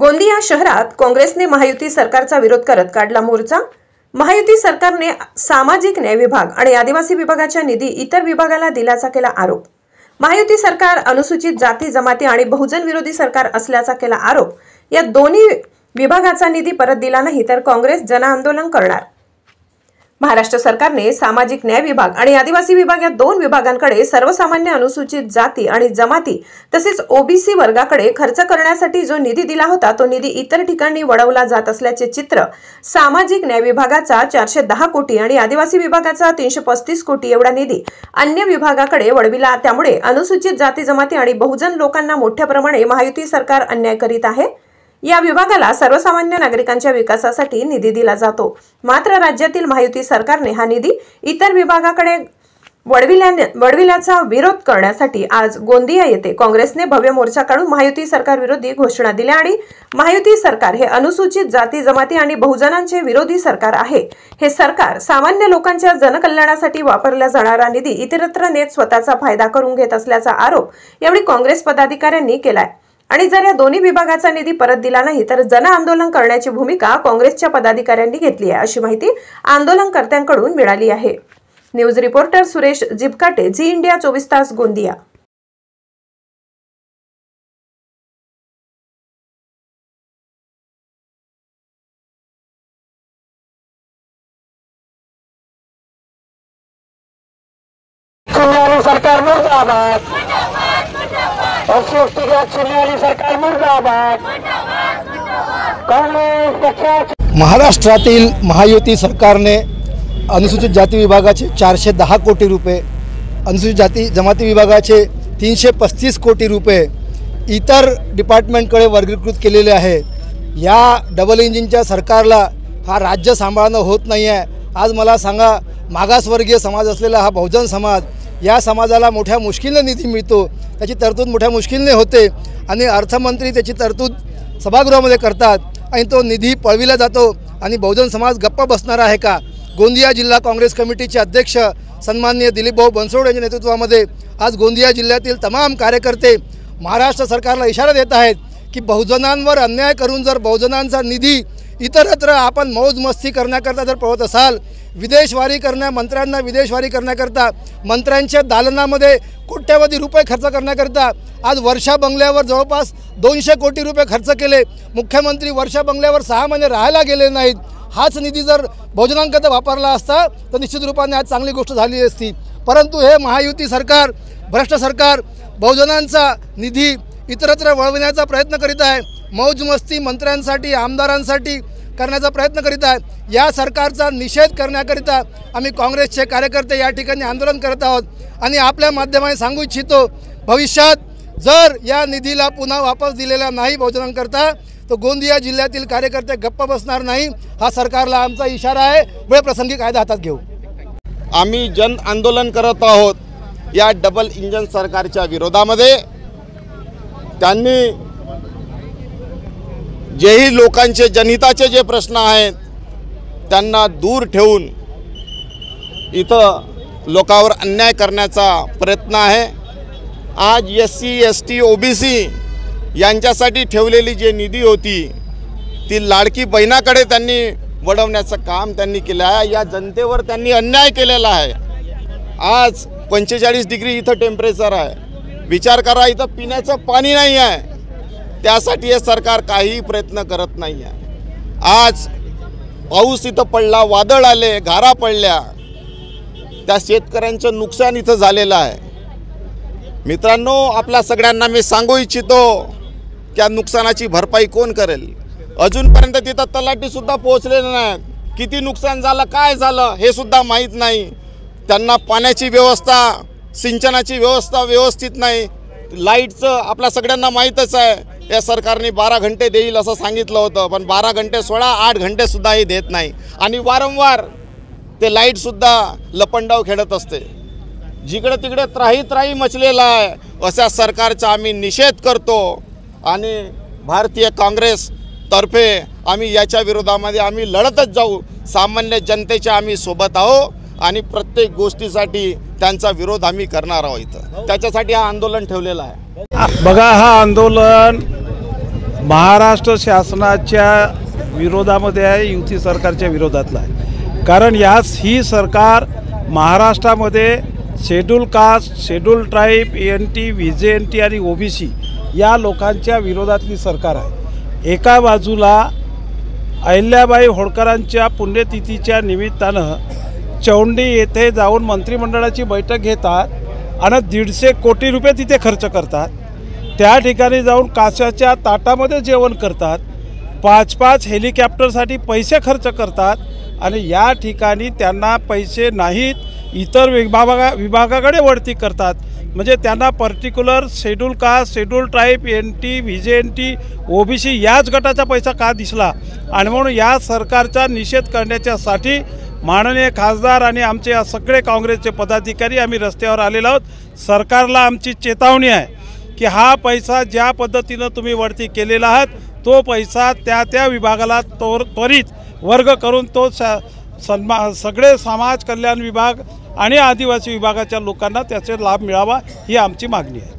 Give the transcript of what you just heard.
गोंदिया शहरात काँग्रेसने महायुती सरकारचा विरोध करत काढला मोर्चा। महायुती सरकारने सामाजिक न्याय विभाग आणि आदिवासी विभागाचा निधी इतर विभागाला दिल्याचा केला आरोप। महायुती सरकार अनुसूचित जाती जमाती आणि बहुजन विरोधी सरकार असल्याचा केला आरोप। या दोन्ही विभागाचा निधी परत दिला नाही तर काँग्रेस जनआंदोलन करणार। महाराष्ट्र सरकारने सामाजिक न्याय विभाग आणि आदिवासी विभाग या दोन विभागांकडे सर्वसामान्य अनुसूचित जाती आणि जमाती तसेच ओबीसी वर्गाकडे खर्च करण्यासाठी जो निधी दिला होता तो निधी इतर ठिकाणी वळवला जात असल्याचे चित्र सामाजिक न्याय विभागाचा 410 कोटी आणि आदिवासी विभागाचा 335 कोटी एवढा निधी अन्य विभागाकडे वळविला। त्यामुळे अनुसूचित जाती जमाती आणि बहुजन लोकांना मोठ्या प्रमाणात महायुती सरकार अन्याय करीत आहे। या विभागाला सर्वसामान्य नागरिकांच्या विकासासाठी निधी दिला जातो, मात्र राज्यातील महायुती सरकारने हा निधी इतर विभागाकडे वळविल्याचा विरोध करण्यासाठी आज गोंदिया येथे काँग्रेसने भव्य मोर्चा काढून महायुती सरकार विरोधी घोषणा दिल्या आणि महायुती सरकार हे अनुसूचित जाती जमाती आणि बहुजनांचे विरोधी सरकार आहे। हे सरकार सामान्य लोकांच्या जनकल्याणासाठी वापरला जाणारा निधी इतरत्र नेत स्वतःचा फायदा करून घेत असल्याचा आरोप यावेळी काँग्रेस पदाधिकाऱ्यांनी केलाय आणि जर या दोन्ही विभागाचा निधी परत दिला नाही तर जन आंदोलन करण्याची भूमिका काँग्रेसच्या पदाधिकाऱ्यांनी घेतली आहे, अशी माहिती आंदोलनकर्त्यांकडून मिळाली आहे। News reporter Suresh Jibkate, Zee India 24 तास गोंदिया। सरकार मुर्दाबाद, सरकार मुर्दाबाद। महाराष्ट्रातील महायुती सरकारने अनुसूचित जाती विभागाचे 410 कोटी रुपये, अनुसूचित जाती जमाती विभागाचे 335 कोटी रुपये इतर डिपार्टमेंटकडे वर्गीकृत केलेले आहे। या डबल इंजिनच्या सरकारला हा राज्य सांभाळणं होत नाही आहे। आज मला सांगा, मागासवर्गीय समाज असलेला हा बहुजन समाज, या समाजाला मोठ्या मुश्किलने निधी मिळतो, त्याची तरतूद मोठ्या मुश्किलने होते आणि अर्थमंत्री त्याची तरतूद सभागृहामध्ये करतात आणि तो निधी पळविला जातो आणि बहुजन समाज गप्प बसणार आहे का? गोंदिया जिल्हा काँग्रेस कमिटीचे अध्यक्ष सन्माननीय दिलीपभाऊ बनसोड यांच्या नेतृत्वामध्ये आज गोंदिया जिल्ह्यातील तमाम कार्यकर्ते महाराष्ट्र सरकारला इशारा देत आहेत की बहुजनांवर अन्याय करून जर बहुजनांचा निधी इतरत्र आपण मौज मस्ती करण्याकरता जर पळवत असाल, विदेशवारी मंत्र्यांना विदेशवारी करण्याकरता, मंत्र्यांच्या दालनामध्ये कोट्यवधी रुपये खर्च करण्याकरता आज वर्षा बंगल्यावर जवळपास 200 कोटी रुपये खर्च केले। मुख्यमंत्री वर्षा बंगल्यावर 6 महिने राहायला गेले नाहीत। हाच निधी जर बहुजनांकरता वापरला असता तर निश्चित रूपाने आज चांगली गोष्ट झाली असती, परंतु हे महायुती सरकार, भ्रष्ट सरकार बहुजनांचा निधी इतरत्र वळविण्याचा प्रयत्न करीत आहे। मौज मस्ती मंत्र्यांसाठी, आमदारांसाठी करण्याचा प्रयत्न करीत आहे। या सरकारचा निषेध करण्याकरिता आम्ही काँग्रेसचे कार्यकर्ते या ठिकाणी आंदोलन करत आहोत आणि आपल्या माध्यमाने सांगू इच्छितो, भविष्यात जर या निधीला पुन्हा वापस दिलेला नाही बहुजनांकरता तर गोंदिया जिल्ह्यातील कार्यकर्ते गप्प बसणार नाही। हा सरकारला आमचा इशारा आहे। वेळ प्रसंगी कायदा हातात घेऊ। आम्ही जन आंदोलन करत आहोत या डबल इंजन सरकारच्या विरोधामध्ये। त्यांनी जेही लोकांचे जनहिताचे जे प्रश्न आहेत त्यांना दूर ठेवून इथं लोकांवर अन्याय करण्याचा प्रयत्न आहे। आज SC ST OBC यांच्यासाठी ठेवलेली जी निधी होती ती लाडकी बहिणाकडे त्यांनी वळवण्याचं काम त्यांनी केलं आहे। या जनतेवर त्यांनी अन्याय केलेला आहे। आज 45 डिग्री इथं टेम्परेचर आहे। विचार करा, इथं पिण्याचं पाणी नाही आहे, त्यासाठी हे सरकार काही प्रयत्न करत नाही आहे। आज पाऊस इथं पडला, वादळ आले, गारा पडल्या, त्या शेतकऱ्यांचं नुकसान इथं झालेलं आहे। मित्रांनो, आपल्या सगळ्यांना मी सांगू इच्छितो की या नुकसानाची भरपाई कोण करेल? अजूनपर्यंत तिथं तलाठीसुद्धा पोहोचलेलं नाही। किती नुकसान झालं, काय झालं हे सुद्धा माहीत नाही। त्यांना पाण्याची व्यवस्था, सिंचनाची व्यवस्था व्यवस्थित नाही। लाईटचं आपल्या सगळ्यांना माहीतच आहे, या सरकारने 12 घंटे देईल असं सांगितलं होतं, पण 12 घंटे सोडा 8 घंटेसुद्धाही देत नाही आणि वारंवार ते लाईटसुद्धा लपंडाव खेळत असते। जिकडे तिकडे त्राही मचलेला आहे। अशा सरकारचा आम्ही निषेध करतो आणि भारतीय काँग्रेसतर्फे आम्ही याच्या विरोधामध्ये आम्ही लढतच जाऊ। सामान्य जनतेच्या आम्ही सोबत आहोत आणि प्रत्येक गोष्टीसाठी त्यांचा विरोध आम्ही करणार आहोत। त्याच्यासाठी हा आंदोलन ठेवलेला आहे। बघा, हा आंदोलन महाराष्ट्र शासनाच्या विरोधामध्ये आहे, युती सरकारच्या विरोधातला आहे. कारण ही सरकार महाराष्ट्रामध्ये schedule caste, schedule tribe, ENT, VJNT आणि OBC या लोकांच्या विरोधातली सरकार आहे. एका बाजूला अहिल्याबाई होळकरांच्या पुण्यतिथीच्या निमित्तानं चौंडी येथे जाऊन मंत्रिमंडळाची बैठक घेतात आणि 150 कोटी रुपये तिथे खर्च करतात. त्या ठिकाणी जाऊन काशाच्या ताटामध्ये जेवण करतात. 5-5 हेलिकॉप्टरसाठी पैसे खर्च करतात आणि या ठिकाणी त्यांना पैसे नाहीत, इतर विभागाकडे वळती करतात. म्हणजे त्यांना particular schedule caste, schedule tribe, ENT, VJNT, OBC याच गटाचा पैसा का दिसला. आणि म्हणून या सरकारचा निषेध करण्याच्यासाठी माननीय खासदार आणि आमचे सगळे काँग्रेसचे पदाधिकारी आम्ही रस्त्यावर आलेलो आहोत. सरकारला आमची चेतावणी आहे की हा पैसा ज्या पद्धतीनं तुम्ही वरती केलेला आहात तो पैसा त्या विभागाला त्वरित वर्ग करून तो सगळे समाज कल्याण विभाग आणि आदिवासी विभागाच्या लोकांना त्याचे लाभ मिळावा ही आमची मागणी आहे.